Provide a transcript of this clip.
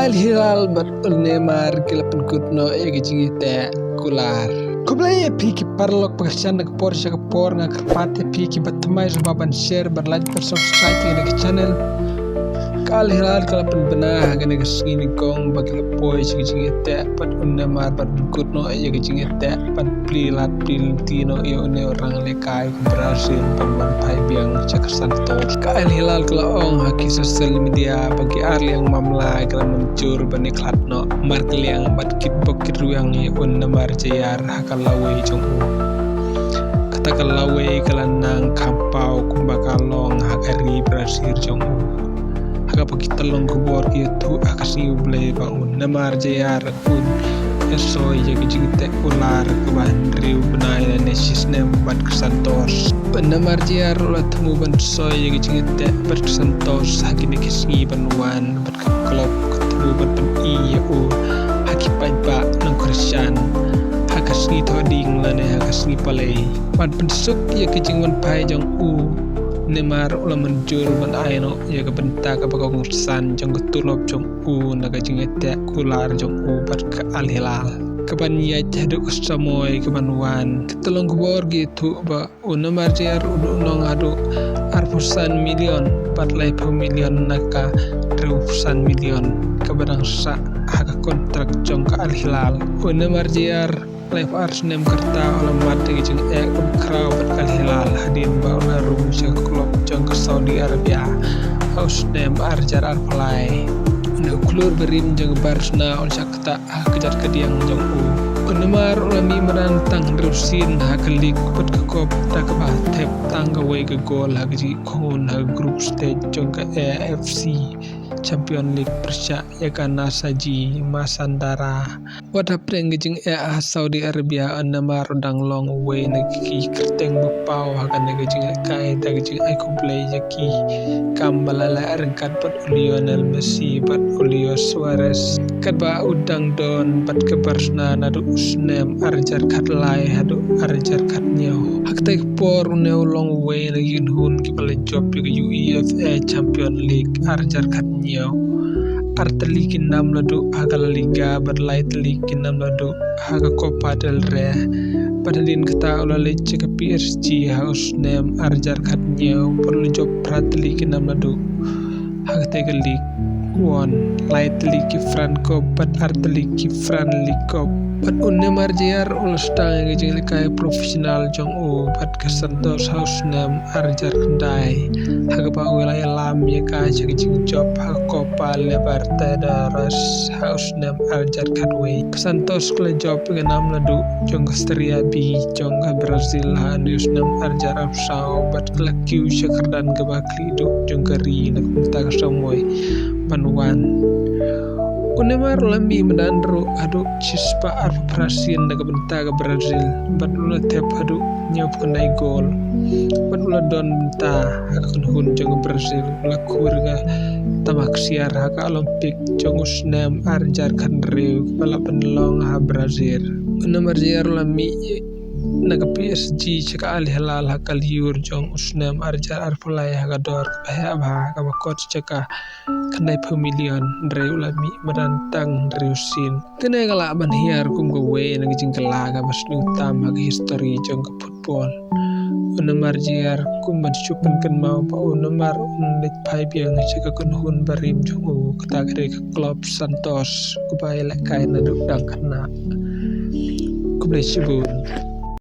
Al Hilal bat Neymar kilapan kutno egijingite kular. Kublai piki parlok pagasian nag Porsche ka por nga karpate piki batamay subaban share berlanjut bersubscribe ke channel. Al Hilal kilapan benah gane gasini kong bagi lepoi egijingite bat Neymar bat kutno egijingite bat plilat tino yo ne orang lekai Brazil pemban pai biang cakasan tos. Al Hilal kelaong haki sosial media bagi arli yang mamla kala mencur bani klatno markel yang bat kitbok ruang ye Neymar jayar hakalawe jongu kata kalawe kalanang kampau kumbakalong hakari Brazil jongu haka pagi telong kubor itu akasi ublay bangun Neymar jayar kun soy jaga jingite ular kebahan riu benai dan nesisnem bat kesantos Neymar jayar ulat temu ban soy jaga jingite bat kesantos hakini kisi banuan bat klub ketemu ban iya haki pajba nang Christian hakasni thoding lane hakasni palai bat pensuk ya kijing ban pai jong Neymar ulah menjur ban aino ya kebentak ka bagong san jong ketulop jong naga jingete kular jong bat ke Al Hilal keban ya jadu samoy kebanuan ketolong kubor gitu ba Neymar jayar nong adu arpusan milion bat lai milion naka ratusan milion kebarang sa haka kontrak jong ke Al Hilal Neymar jayar live Arsenal kerta olah mati jeng kraw bat Al Hilal hadin ba olah rumusya klub jong ke Saudi Arabia Arsenal arjar arpalai klur berim jeng Barcelona olah sakta kejar kediang jong Neymar olah mi menantang Rusin hakalik bat ke kop tak batep tangga way ke gol hagi kon grup stage jong ke AFC Champion League persya ya kana saji masandara wada preng jeng Saudi Arabia Neymar dang long way nagi kerteng bepau hakan nagi jeng kai dag jeng ai play jaki kambalala rengkat bat Lionel Messi bat Julio Suarez kat ba udang don bat ke Barcelona nadu usnem arjar kat lai hadu arjar kat nyau hak tai por neu long way nagi hun ki pala job ke UEFA Champion League arjar kat arteli kinam ladu haga liga berlai teli kinam ladu haga Copa del Rey padalin kata olah lece ke PSG haus nem arjar katnya perlu job prateli kinam ladu haga tegelik won lai teli ki Franco bat arteli ki Fran Likop bat Neymar jayar olah stang ngejeng likai profesional jong bat kesantos haus nem arjar kendai haga ba wilayah lam ya ka jeng job haga Copa Libertadores haus nem arjar kadwe kesantos kala job ngenam ladu jong Austria bi jong Brazil hanus nem arjar absau bat kala kiu syakardan ke bakli do jong kari nak mentang samoy panuan Neymar lambi mendandro adu cispa arprasian daga benta ke Brazil bat ula tep adu nyop kenai gol bat ula don benta akan hun jong Brazil ula kurga tamak siar haka Olimpik jong usnem arjar kan reu kepala penelong ha Brazil Neymar jayar lambi naga PSG ceka Al Hilal haka liur jong usnem arjar arpulai haka dor kepahya abha haka bakot ceka kendai pemilion reu lami menantang reusin tenai galak ban hiar kum gowe nang jingkela ka basni utama ke history jong ke football Neymar jayar kum ban chupen kan mau pa Neymar unlit pai biang ceka kun hun barim jong kata ke klub Santos kubai lek kain aduk dang kana kublai sibun